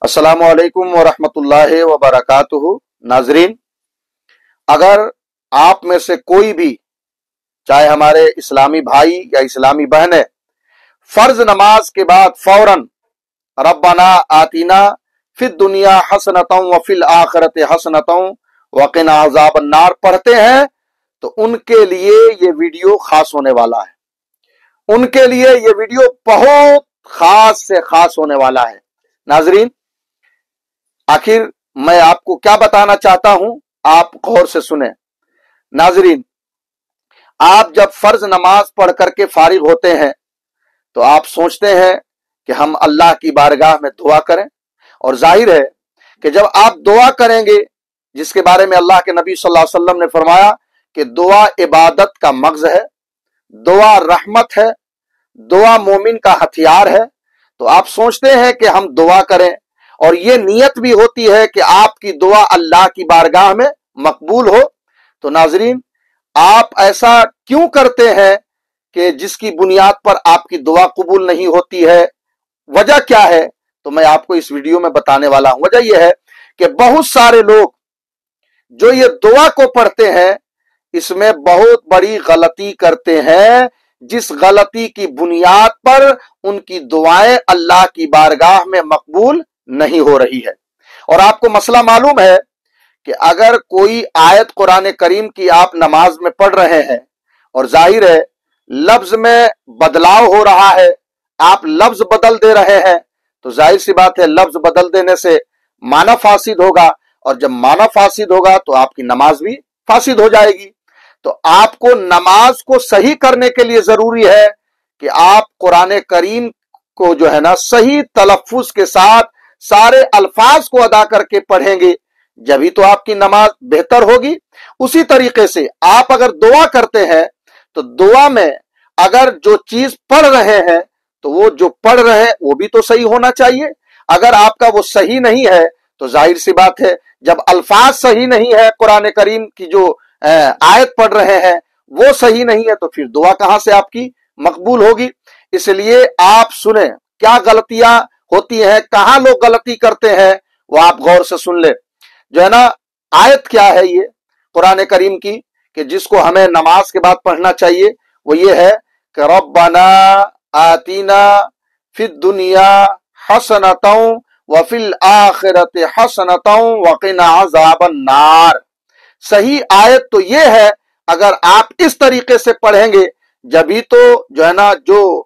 अस्सलामु अलैकुम वरहमतुल्लाहि वबरकातुहू। नाजरीन, अगर आप में से कोई भी, चाहे हमारे इस्लामी भाई या इस्लामी बहनें, फर्ज नमाज के बाद फौरन रब्बना आतीना फिद दुनिया हसनतों व फिल आखिरत हसनतों वक़िना अज़ाबन नार पढ़ते हैं तो उनके लिए ये वीडियो खास होने वाला है। उनके लिए ये वीडियो बहुत खास से खास होने वाला है। नाजरीन, आखिर मैं आपको क्या बताना चाहता हूं, आप गौर से सुने। नाजरीन, आप जब फर्ज नमाज पढ़ करके फारिग होते हैं तो आप सोचते हैं कि हम अल्लाह की बारगाह में दुआ करें, और जाहिर है कि जब आप दुआ करेंगे, जिसके बारे में अल्लाह के नबी सल्लल्लाहु अलैहि वसल्लम ने फरमाया कि दुआ इबादत का मग़ज़ है, दुआ रहमत है, दुआ मोमिन का हथियार है, तो आप सोचते हैं कि हम दुआ करें, और ये नियत भी होती है कि आपकी दुआ अल्लाह की बारगाह में मकबूल हो। तो नाजरीन, आप ऐसा क्यों करते हैं कि जिसकी बुनियाद पर आपकी दुआ कबूल नहीं होती है? वजह क्या है? तो मैं आपको इस वीडियो में बताने वाला हूं। वजह यह है कि बहुत सारे लोग जो ये दुआ को पढ़ते हैं, इसमें बहुत बड़ी गलती करते हैं, जिस गलती की बुनियाद पर उनकी दुआएं अल्लाह की बारगाह में मकबूल नहीं हो रही है। और आपको मसला मालूम है कि अगर कोई आयत कुरान करीम की आप नमाज में पढ़ रहे हैं और जाहिर है लफ्ज में बदलाव हो रहा है, आप लफ्ज बदल दे रहे हैं, तो जाहिर सी बात है लफ्ज बदल देने से माना फासिद होगा, और जब माना फासिद होगा तो आपकी नमाज भी फासिद हो जाएगी। तो आपको नमाज को सही करने के लिए जरूरी है कि आप कुरान करीम को जो है ना सही तलफ्फुज के साथ सारे अल्फाज को अदा करके पढ़ेंगे, जभी तो आपकी नमाज बेहतर होगी। उसी तरीके से आप अगर दुआ करते हैं तो दुआ में अगर जो चीज पढ़ रहे हैं तो वो जो पढ़ रहे हैं वो भी तो सही होना चाहिए। अगर आपका वो सही नहीं है तो जाहिर सी बात है, जब अल्फाज सही नहीं है, कुरान करीम की जो आयत पढ़ रहे हैं वो सही नहीं है, तो फिर दुआ कहां से आपकी मकबूल होगी। इसलिए आप सुने क्या गलतियां होती हैं, कहां लोग गलती करते हैं, वो आप गौर से सुन ले। जो है ना, आयत क्या है ये कुरान करीम की कि जिसको हमें नमाज के बाद पढ़ना चाहिए, वो ये है कि रब्बना आतीना फिद दुनिया हसनतों व फिल आखिरत हसनतों वक़िना अज़ाबन नार। सही आयत तो ये है, अगर आप इस तरीके से पढ़ेंगे जभी तो जो है ना, जो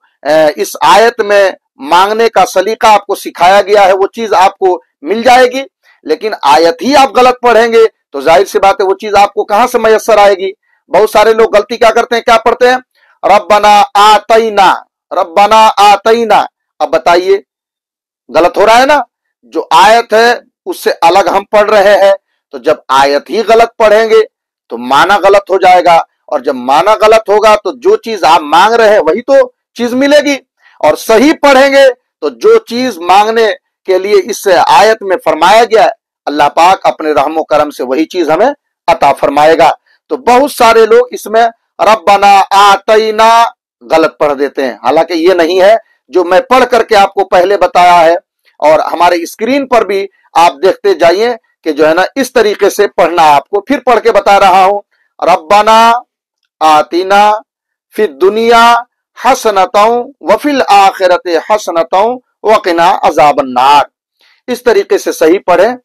इस आयत में मांगने का सलीका आपको सिखाया गया है वो चीज आपको मिल जाएगी। लेकिन आयत ही आप गलत पढ़ेंगे तो जाहिर सी बात है वो चीज आपको कहां से मयसर आएगी। बहुत सारे लोग गलती क्या करते हैं, क्या पढ़ते हैं, रब्बना आतैना, रब्बना आतैना। अब बताइए, गलत हो रहा है ना। जो आयत है उससे अलग हम पढ़ रहे हैं, तो जब आयत ही गलत पढ़ेंगे तो माना गलत हो जाएगा, और जब माना गलत होगा तो जो चीज आप मांग रहे हैं वही तो चीज मिलेगी। और सही पढ़ेंगे तो जो चीज मांगने के लिए इस आयत में फरमाया गया है, अल्लाह पाक अपने रहमो करम से वही चीज हमें अता फरमाएगा। तो बहुत सारे लोग इसमें रब्बना आतैना गलत पढ़ देते हैं, हालांकि ये नहीं है जो मैं पढ़ करके आपको पहले बताया है, और हमारे स्क्रीन पर भी आप देखते जाइए कि जो है ना इस तरीके से पढ़ना। आपको फिर पढ़ के बता रहा हूं, रब्बना आतीना फिद दुनिया हसनतों व फिल आखिरत हसनतों वक़िना अज़ाबन नार। इस तरीके से सही पढ़ें।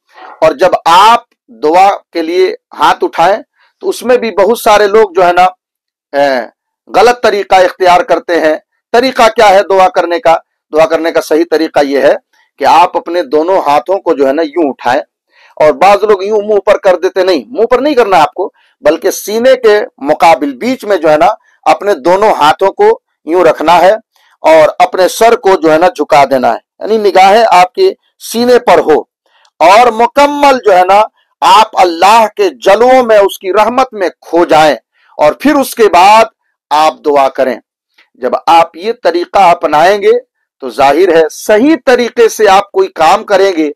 और जब आप दुआ के लिए हाथ उठाएं तो उसमें भी बहुत सारे लोग जो है ना गलत तरीका इख्तियार करते हैं। तरीका क्या है दुआ करने का? दुआ करने का सही तरीका यह है कि आप अपने दोनों हाथों को जो है ना यूं उठाएं, और बाज लोग यूं मुंह पर कर देते, नहीं, मुंह पर नहीं करना आपको, बल्कि सीने के मुकाबिल बीच में जो है ना अपने दोनों हाथों को यूं रखना है, और अपने सर को जो है ना झुका देना है, यानी निगाहें आपके सीने पर हो, और मुकम्मल जो है ना आप अल्लाह के जलवों में, उसकी रहमत में खो जाएं, और फिर उसके बाद आप दुआ करें। जब आप ये तरीका अपनाएंगे तो जाहिर है सही तरीके से आप कोई काम करेंगे,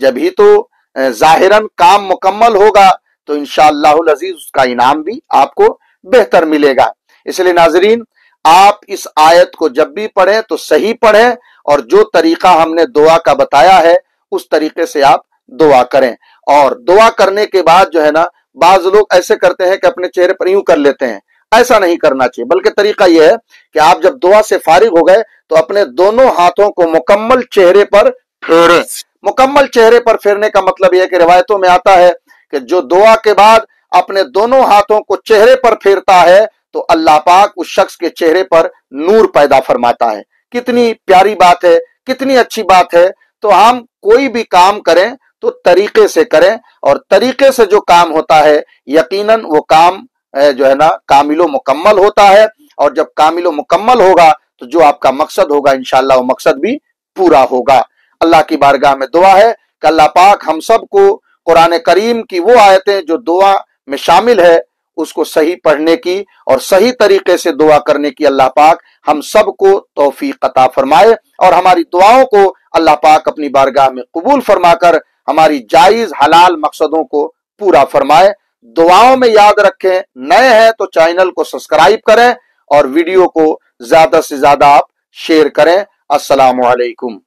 जभी तो जाहिरन काम मुकम्मल होगा, तो इंशाअल्लाहुल अजीज उसका इनाम भी आपको बेहतर मिलेगा। इसलिए नाजरीन, आप इस आयत को जब भी पढ़ें तो सही पढ़ें, और जो तरीका हमने दुआ का बताया है उस तरीके से आप दुआ करें। और दुआ करने के बाद जो है ना, बाज लोग ऐसे करते हैं कि अपने चेहरे पर यूं कर लेते हैं, ऐसा नहीं करना चाहिए। बल्कि तरीका यह है कि आप जब दुआ से फारिग हो गए तो अपने दोनों हाथों को मुकम्मल चेहरे पर फेरें। मुकम्मल चेहरे पर फेरने का मतलब यह है कि रिवायतों में आता है कि जो दुआ के बाद अपने दोनों हाथों को चेहरे पर फेरता है तो अल्लाह पाक उस शख्स के चेहरे पर नूर पैदा फरमाता है। कितनी प्यारी बात है, कितनी अच्छी बात है। तो हम कोई भी काम करें तो तरीके से करें, और तरीके से जो काम होता है यकीनन वो काम जो है ना कामिलो मुकम्मल होता है। और जब कामिलो मुकम्मल होगा तो जो आपका मकसद होगा इंशाअल्लाह वो मकसद भी पूरा होगा। अल्लाह की बारगाह में दुआ है कि अल्लाह पाक हम सबको कुरान करीम की वो आयतें जो दुआ में शामिल है उसको सही पढ़ने की और सही तरीके से दुआ करने की अल्लाह पाक हम सबको तौफीक अता फरमाए, और हमारी दुआओं को अल्लाह पाक अपनी बारगाह में कबूल फरमाकर हमारी जायज हलाल मकसदों को पूरा फरमाए। दुआओं में याद रखें, नए हैं तो चैनल को सब्सक्राइब करें और वीडियो को ज्यादा से ज्यादा आप शेयर करें। अस्सलामु अलैकुम।